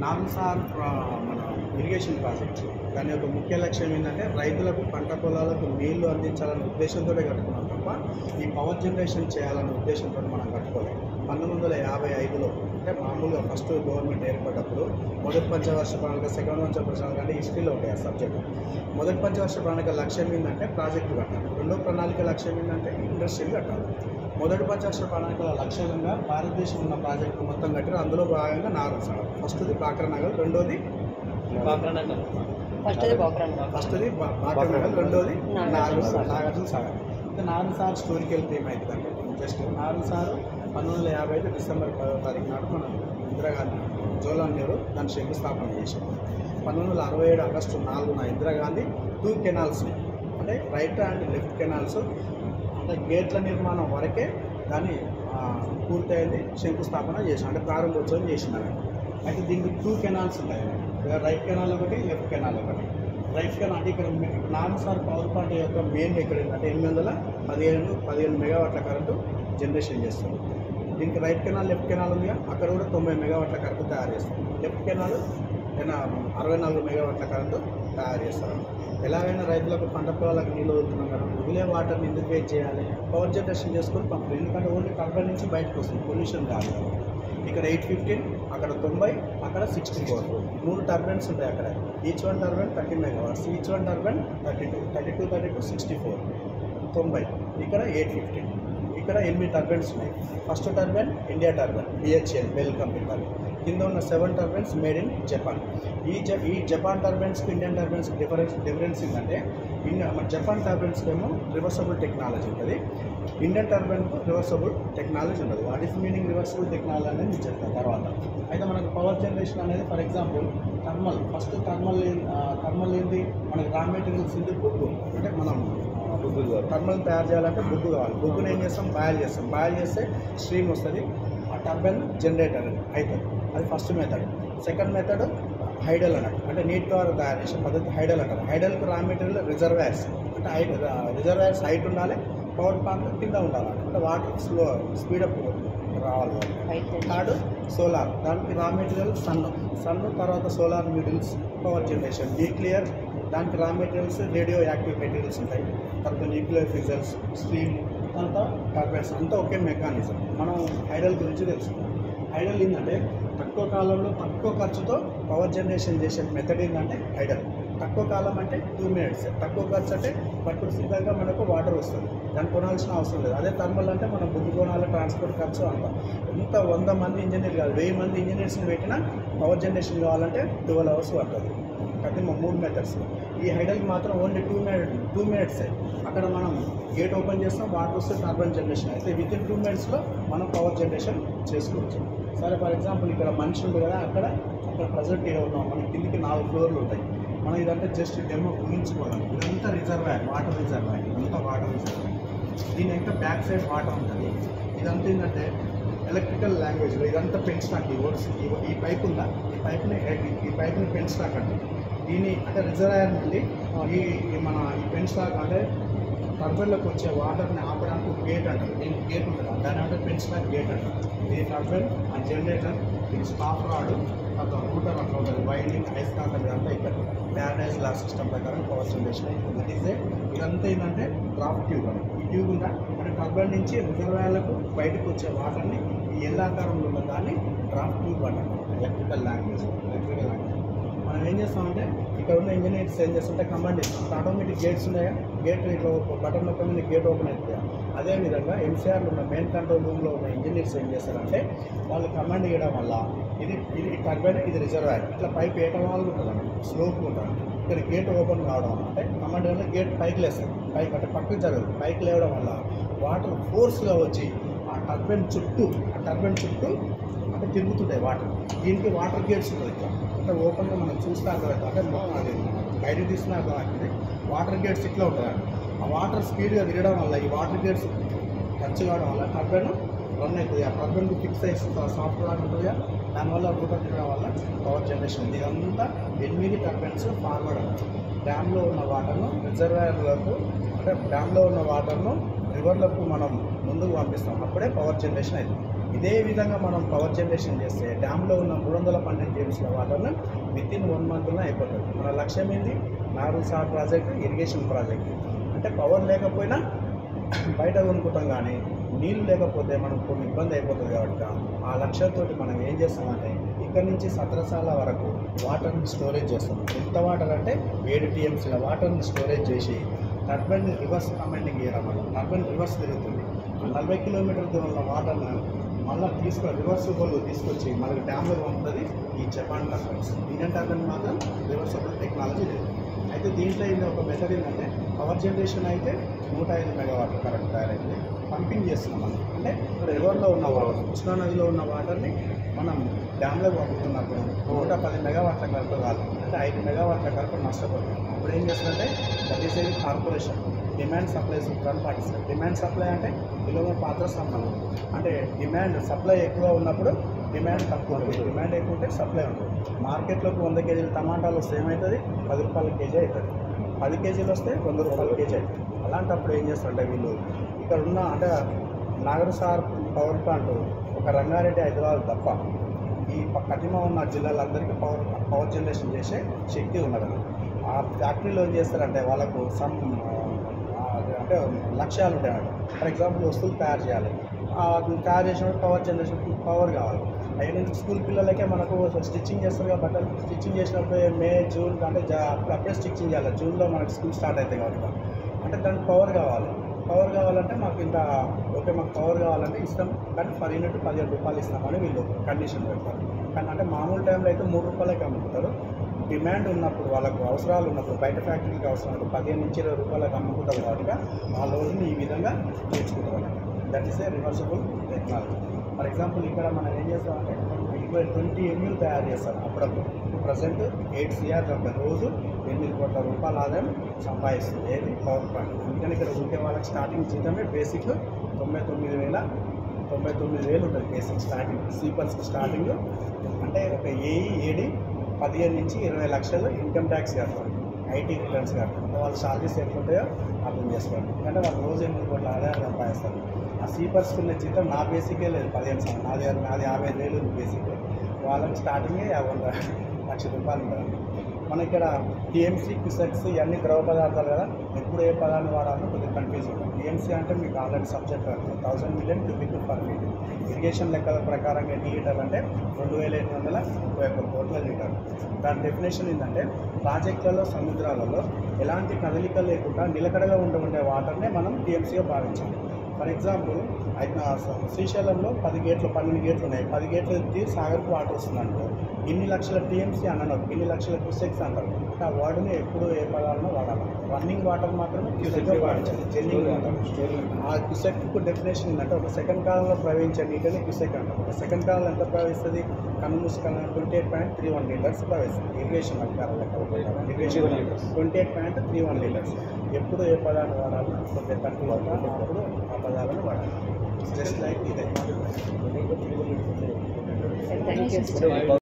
నాన్సార్ మన irrigation project దాని యొక్క ముఖ్య లక్ష్యం ఏంటంటే రైతులకు పంట పొలాలకు నీళ్లు అందించాలనే ఉద్దేశంతో కట్టుకున్నాం తప్ప ఈ పవర్ జనరేషన్ చేయాలనే ఉద్దేశంతో మనం కట్టుకోలేదు. 1955లో అంటే మామూలుగా ఫస్ట్ గవర్నమెంట్ ఏర్పడ్డప్పుడు మొదటి పంచవర్ష ప్రణాళిక, సెకండ్ పంచవర్ష ప్రణాళిక అంటే హిస్టరీలో ఉంటాయి ఆ సబ్జెక్టు. మొదటి పంచవర్ష ప్రణాళిక లక్ష్యం ఏంటంటే ప్రాజెక్టు కట్టాలి. రెండో ప్రణాళిక లక్ష్యం ఏంటంటే ఇండస్ట్రీలు కట్టాలి. మొదటి పంచవర్ష ప్రణాళికల లక్ష్యంగా భారతదేశం ఉన్న ప్రాజెక్టు మొత్తం కట్టారు. అందులో భాగంగా నాగర్సాగర్, ఫస్ట్ది బాక్రానగర్, రెండోది ఫస్ట్ది బాక్రానగర్, రెండోది నాగార్జున సాగర్. ఇంకా నాగర్సాగర్ స్టోరీకి వెళ్తే ఏమవుతుందంటే జస్ట్ నాగర్సాగర్ 1955 డిసెంబర్ 10వ తారీఖు నాడు మన ఇందిరాగాంధీ జవహర్లాల్ నెహ్రూ దాన్ని శంకుస్థాపన చేశారు. 1967 ఆగస్టు 4న ఇందిరాగాంధీ 2 కెనాల్స్ని అంటే రైట్ అండ్ లెఫ్ట్ కెనాల్స్ అంటే గేట్ల నిర్మాణం వరకే దాన్ని పూర్తయింది, శంకుస్థాపన చేసిన అంటే ప్రారంభోత్సవం చేసినారు. అయితే దీనికి 2 కెనాల్స్ ఉంటాయి, రైట్ కెనాల్ ఒకటి, లెఫ్ట్ కెనాల్ ఒకటి. రైట్ కెనాల్ అంటే ఇక్కడ నాగర్సాగర్ పవర్ ప్లాంట్ యొక్క మెయిన్ ఎక్కడ అంటే 815 మెగావాట్ల కరెంటు జనరేషన్ చేస్తారు. దీనికి రైట్ కెనాల్, లెఫ్ట్ కెనాల్ ఉంది, అక్కడ కూడా 90 మెగావాట్ల కరెంటు తయారు చేస్తారు. లెఫ్ట్ కెనాల్ 64 మెగావాట్ల కరెంటు తయారు చేస్తారు. ఎలాగైనా రైతులకు పంట పొలాలకు నీళ్ళు వదులుతున్నాం కదా, వదిలే వాటర్ని ఎందుకు వేస్ట్ చేయాలి, పవర్ జనరేషన్ చేసుకొని పంపుతారు. ఎందుకంటే ఓన్లీ టర్బైన్ నుంచి బయటకు వస్తుంది, పొల్యూషన్ కాదు. ఇక్కడ 815, అక్కడ 90, అక్కడ 64, 3 టర్బైన్స్ ఉంటాయి అక్కడ. Each one turbine 30 megawatts, each one turbine 32, 64, 90. ఇక్కడ 815. ఇక్కడ 8 టర్బైన్స్ ఉన్నాయి. First turbine India turbine, BHEL bell company turbine. కింద ఉన్న 7 టర్బైన్స్ మేడ్ ఇన్ జపాన్. ఈ జపాన్ టర్బైన్స్కి ఇండియన్ టర్బైన్స్కి డిఫరెన్స్ ఏంటంటే మన జపాన్ టర్బైన్స్కి ఏమో రివర్సబుల్ టెక్నాలజీ ఉంటుంది, ఇండియన్ టర్బైన్కు రివర్సబుల్ టెక్నాలజీ ఉండదు. What is meaning reversible technology అనేది నేను చెప్తాను తర్వాత. అయితే మనకు పవర్ జనరేషన్ అనేది ఫర్ ఎగ్జాంపుల్ ఫస్ట్ థర్మల్ ఏంటి, మనకి రా మెటీరియల్స్ ఉంది బొగ్గు. అంటే మనం థర్మల్ తయారు చేయాలంటే బొగ్గు కావాలి. బొగ్గుని ఏం చేస్తాం, బాయిల్ చేస్తే స్ట్రీమ్ వస్తుంది, ఆ టర్బైన్ జనరేటర్ అవుతుంది. అది first method. Second method hydel అన్నట్టు, అంటే నీటి ద్వారా తయారు చేసే పద్ధతి హైడల్ అంటారు. హైడల్కి రా మెటీరియల్ రిజర్వాయర్స్, అంటే రిజర్వాయర్స్ హైట్ ఉండాలి, పవర్ ప్లాంట్ కింద ఉండాలి, అంటే వాటర్ స్పీడప్ రావాలి. థర్డ్ సోలార్, దానికి రా మెటీరియల్ సన్ తర్వాత సోలార్ మిడిల్స్ పవర్ జనరేషన్. న్యూక్లియర్, దానికి raw materials radioactive materials ఉంటాయి. తర్వాత న్యూక్లియర్ ఫిజల్స్, స్ట్రీమ్, తర్వాత టర్బైన్స్, అంతా ఒకే మెకానిజం. మనం హైడల్ గురించి తెలుసుకుందాం. హైడల్ ఏంటంటే తక్కువ కాలంలో తక్కువ ఖర్చుతో పవర్ జనరేషన్ చేసే మెథడ్ ఏంటంటే హైడల్. తక్కువ కాలం అంటే 2 minutes, తక్కువ ఖర్చు అంటే సిద్ధంగా మనకు వాటర్ వస్తుంది, దాన్ని కొనాల్సిన అవసరం లేదు. అదే థర్మల్ అంటే మనం బుద్ధి కొనాలి, ట్రాన్స్పోర్ట్ ఖర్చు అంతా. ఎంత 100 మంది ఇంజనీర్ కాదు, 1000 మంది ఇంజనీర్స్ని పెట్టినా పవర్ జనరేషన్ కావాలంటే 12 hours పడుతుంది. అది 3 మెథడ్స్. ఈ హైడల్కి మాత్రం ఓన్లీ 2 minutes. అక్కడ మనం గేట్ ఓపెన్ చేస్తాం, వాటర్ వస్తే టర్బైన్ జనరేషన్ అయితే వితిన్ 2 minutesలో మనం పవర్ జనరేషన్ చేసుకోవచ్చు. సరే ఫర్ ఎగ్జాంపుల్ ఇక్కడ మనిషి ఉంది కదా, అక్కడ ప్రజెంట్ ఏదో ఉన్నాం, మన కిందికి 4 ఫ్లోర్లు ఉంటాయి. మనం ఇదంతా జస్ట్ డెమో ఊహించుకోవాలి. ఇదంతా రిజర్వాయర్, వాటర్ రిజర్వాయర్, ఇదంతా వాటర్ రిజర్వాయర్. దీని ఇంకా బ్యాక్ సైడ్ వాటర్ ఉంటుంది. ఇదంతా ఏంటంటే ఎలక్ట్రికల్ లాంగ్వేజ్లో ఇదంతా పెన్ స్టాక్. ఈ పైప్ ఉందా, ఈ పైప్ని పెన్ స్టాక్ అంటారు. దీని అంటే రిజర్వాయర్ నుండి మన ఈ పెన్ స్టాక్ అంటే టర్బైన్లోకి వచ్చే వాటర్ని ఆపడానికి ఒక గేట్ అంటారు. దీనికి గేట్ ఉంటుంది, దాని అంటే పెన్ స్టాక్ గేట్ అంటారు. ఇది టర్బైన్, ఆ జనరేటర్, ఇది స్టాప్ రాడు, తర్వాత రూటర్ అట్లా ఉంటుంది, వైండింగ్, ఐస్ కాంటర్, ఇదంతా ఇక్కడ ప్యారడైజ్ లా సిస్టమ్ ప్రకారం పవర్ జనరేషన్ అవుతుంది. ఇదంతా ఏంటంటే డ్రాప్ ట్యూబ్ అని. ఈ ట్యూబ్ ఉందా అంటే టర్బైన్ నుంచి రిజర్వాయర్లకు బయటకు వచ్చే వాటర్ని ఈ ఎల్లాకారంలో ఉన్న దాన్ని డ్రాప్ ట్యూబ్ అంటారు. Electrical language. మనం ఏం చేస్తామంటే ఇక్కడ ఉన్న ఇంజనీర్స్ ఏం చేస్తుంటే కమాండ్ ఇస్తాం. ఆటోమేటిక్ గేట్స్ ఉన్నాయా, గేట్ ఇట్లా బటన్ నొక్కగానే గేట్ ఓపెన్ అవుతుంది. అదేవిధంగా MCRలో ఉన్న మెయిన్ కంట్రోల్ రూమ్లో ఉన్న ఇంజనీర్స్ ఏం చేస్తారంటే వాళ్ళు కమాండ్ ఇవ్వడం వల్ల ఇది టర్బైన్, ఇది రిజర్వాయర్, ఇట్లా పైప్ వేయటం వల్ల ఉంటుంది అన్నమాట, స్లోప్ ఉంటుంది. ఇక్కడ గేట్ ఓపెన్ కావడం అంటే కమాండ్ వల్ల గేట్ పైకి లేస్తుంది, పైకి అంటే పక్కకి జరగదు, పైకి లేవడం వల్ల వాటర్ ఫోర్స్గా వచ్చి ఆ టర్బైన్ చుట్టూ అంటే తిరుగుతుంటాయి వాటర్. దీనికి వాటర్ గేట్స్ ఉంటుంది ఇట్లా, అంటే ఓపెన్గా మనం చూస్తే అర్థమవుతుంది. అంటే అది బయట తీసిన అర్థమవుతుంది. వాటర్ గేట్స్ ఇట్లా ఉంటుంది. ఆ వాటర్ స్పీడ్గా తిరగడం వల్ల ఈ వాటర్ గేట్స్ టచ్ కావడం వల్ల టర్బైన్ రన్ అవుతుంది. ఆ టర్బైన్కి ఫిక్స్ అయ్యి సాఫ్ట్వేర్ ఉంటుంది, దానివల్ల రూటర్ తిరగడం వల్ల పవర్ జనరేషన్. ఇదంతా 8 టర్బైన్స్ ఫార్వర్డ్ అన్నమాట. డ్యామ్లో ఉన్న వాటర్ను రిజర్వాయర్లకు, అంటే డ్యామ్లో ఉన్న వాటర్ను రివర్లకు మనం ముందుకు పంపిస్తాం, అప్పుడే పవర్ జనరేషన్ అవుతుంది. ఇదే విధంగా మనం పవర్ జనరేషన్ చేస్తే డ్యామ్లో ఉన్న 312 టీఎంసీల వాటర్ను వితిన్ 1 మంత్లో అయిపోతుంది. మన లక్ష్యం ఏంది? Nagur sir project irrigation project అంటే పవర్ లేకపోయినా బయట కొనుక్కుంటాం, కానీ నీళ్ళు లేకపోతే మనకు కొన్ని ఇబ్బంది అయిపోతుంది. కాబట్టి ఆ లక్ష్యంతో మనం ఏం చేస్తామంటే ఇక్కడ నుంచి సత్రసాల వరకు వాటర్ని స్టోరేజ్ చేస్తాం. ఎంత వాటర్ అంటే 7 టీఎంసీల వాటర్ని స్టోరేజ్ చేసి టర్బైన్ రివర్స్ కమాండింగ్ చేయడం వల్ల టర్బైన్ రివర్స్ తిరుగుతుంది. 40 కిలోమీటర్ల దూరంలో వాటర్ని మళ్ళీ రివర్సిబుల్ తీసుకొచ్చి మనకి డ్యామ్లో పంపుతుంది ఈ జపాన్ టర్బైన్స్. ఇండియన్ టర్బైన్ మాత్రం రివర్సిబుల్ టెక్నాలజీ లేదు. అయితే దీంట్లో ఇది ఒక మెథడ్ ఏంటంటే పవర్ జనరేషన్ అయితే 105 మెగావాట్ల కరెంట్ తయారైంది. పంపింగ్ చేస్తున్నాం మనం అంటే రివర్లో ఉన్న వాటర్, కృష్ణానదిలో ఉన్న వాటర్ని మనం డ్యామ్లో పంపుతున్నప్పుడు 110 మెగావాట్ల కరెంట్ కాదు అంటే 5 మెగావాట్ల కరెంట్ నష్టపోతుంది. అప్పుడు ఏం చేస్తుందంటే that is a corporation demand supply సూత్రాన్ని పాటిస్తారు. డిమాండ్ సప్లై అంటే విలువ పాత్ర సంబంధం. అంటే డిమాండ్ సప్లై ఎక్కువ ఉన్నప్పుడు డిమాండ్ తక్కువ ఉంటుంది, డిమాండ్ ఎక్కువ ఉంటే సప్లై ఉంటుంది. మార్కెట్లోకి 100 కేజీలు టమాటాలు వస్తే ఏమవుతుంది? 10 రూపాయల కేజీ అవుతుంది. 10 కేజీలు వస్తే 100 రూపాయల కేజీ అవుతుంది. అలాంటప్పుడు ఏం చేస్తారంటే వీళ్ళు ఇక్కడ ఉన్న అంటే నాగర్ సార్ పవర్ ప్లాంట్ ఒక రంగారెడ్డి, హైదరాబాద్ తప్ప ఈ కఠిమ ఉన్న జిల్లాలందరికీ పవర్ జనరేషన్ చేసే శక్తి ఉన్నది. ఆ ఫ్యాక్టరీలో ఏం చేస్తారంటే వాళ్ళకు అంటే లక్ష్యాలు ఉంటాయన్నమాట. ఫర్ ఎగ్జాంపుల్ వస్తువులు తయారు చేయాలి, తయారు చేసినప్పుడు పవర్ జనరేషన్ పవర్ కావాలి. అయిన స్కూల్ పిల్లలకే మనకు స్టిచ్చింగ్ చేస్తారు కదా బట్టలు, స్టిచ్చింగ్ చేసినప్పుడు మే, జూన్ అంటే అప్పుడే స్టిచ్చింగ్ చేయాలి. జూన్లో మనకి స్కూల్ స్టార్ట్ అవుతాయి కాబట్టి అంటే దానికి పవర్ కావాలి. పవర్ కావాలంటే మాకు ఇంత ఓకే, మాకు పవర్ కావాలంటే ఇస్తాం, కానీ పర్ యూనిట్ 15 రూపాయలు ఇస్తామని వీళ్ళు కండిషన్ పెడతారు. కానీ అంటే మామూలు టైంలో అయితే 3 రూపాయలకి అమ్ముకుంటారు. డిమాండ్ ఉన్నప్పుడు వాళ్ళకు అవసరాలు ఉన్నప్పుడు బయట ఫ్యాక్టరీకి అవసరం ఉన్నప్పుడు 15 నుంచి 20 రూపాయలకు అమ్ముకుంటారు. కాబట్టి ఆ రోజుని ఈ విధంగా నేర్చుకుంటారు. That is a reversible technology. For example ఇక్కడ మనం ఏం చేస్తామంటే 20 MU తయారు చేస్తారు అప్పుడప్పుడు. ప్రజెంట్ 8 CR రోజు 8 కోట్ల రూపాయల ఆదాయం సంపాదిస్తుంది ఏది పవర్ ప్లాంట్. అందుకని ఇక్కడ ఉంటే వాళ్ళకి స్టార్టింగ్ జీతమే బేసిక్ 99,000 ఉంటుంది బేసిక్ స్టార్టింగ్. సీపర్స్కి స్టార్టింగ్ అంటే ఒక ఏడి 15 నుంచి 20 లక్షలు ఇన్కమ్ ట్యాక్స్ కడతారు, ఐటీ రిటర్న్స్ కడతారు. వాళ్ళ సాలరీస్ ఎంత ఉంటాయో అర్థం చేసుకోండి. ఎందుకంటే వాళ్ళు రోజు 8 కోట్ల ఆదాయం సంపాదిస్తారు. ఆ సీపర్స్కి ఉన్న జీతం నా బేసికే లేదు 15 సంవత్సరాలు, నాది 55,000 బేసిక్. వాళ్ళకి స్టార్టింగే 50 లక్షల రూపాయలు ఉంటుంది. మన ఇక్కడ టీఎంసీ, క్యూసెక్స్ ఇవన్నీ ద్రవ పదార్థాలు కదా, ఎప్పుడు ఏ పదాన్ని వాడాలో కొద్దిగా కన్ఫ్యూజ్ ఉంటుంది. టీఎంసీ అంటే మీకు already subject 1000 million cubic per meter. Irrigation లెక్కల ప్రకారం ఎన్ని లీటర్లు అంటే 2831 కోట్ల లీటర్లు. దాని డెఫినేషన్ ఏంటంటే ప్రాజెక్టులలో, సముద్రాలలో ఎలాంటి కదలిక లేకుండా నిలకడగా ఉండే వాటర్నే మనం టీఎంసీగా భావించాలి. ఫర్ ఎగ్జాంపుల్ శ్రీశైలంలో 10 గేట్లు 12 గేట్లు ఉన్నాయి. 10 గేట్లు ఎత్తి సాగర్కు వాటర్ వస్తుందంటే ఇన్ని లక్షల టీఎంసీ అన్నారు, ఇన్ని లక్షల క్యూసెక్స్ అంటారు. ఆ వర్డ్ని ఎప్పుడు ఏ పదాలను వాడాలి? రన్నింగ్ వాటర్ మాత్రమే క్యూసెక్గా వాడించాలి. జెన్నింగ్ వాటర్ ఆ క్యూసెక్కు డెఫినేషన్ ఏంటంటే ఒక సెకండ్ కాలంలో ప్రవహించే నీటిని క్యూసెక్ అంటారు. ఒక సెకండ్ కాలంలో ఎంత ప్రవహిస్తుంది? కనుమూసుకన్నా 28.31 లీటర్స్ ప్రవహిస్తుంది. ఇరిగేషన్ అధికారుల లెక్క ఇరిగేషన్ 28.31 లీటర్స్. ఎప్పుడు ఏ పదాన్ని వాడాలో కొద్దిగా తక్కువ అప్పుడు ఆ పదాలను వాడాలి. జస్ట్ లైక్ ఇదే.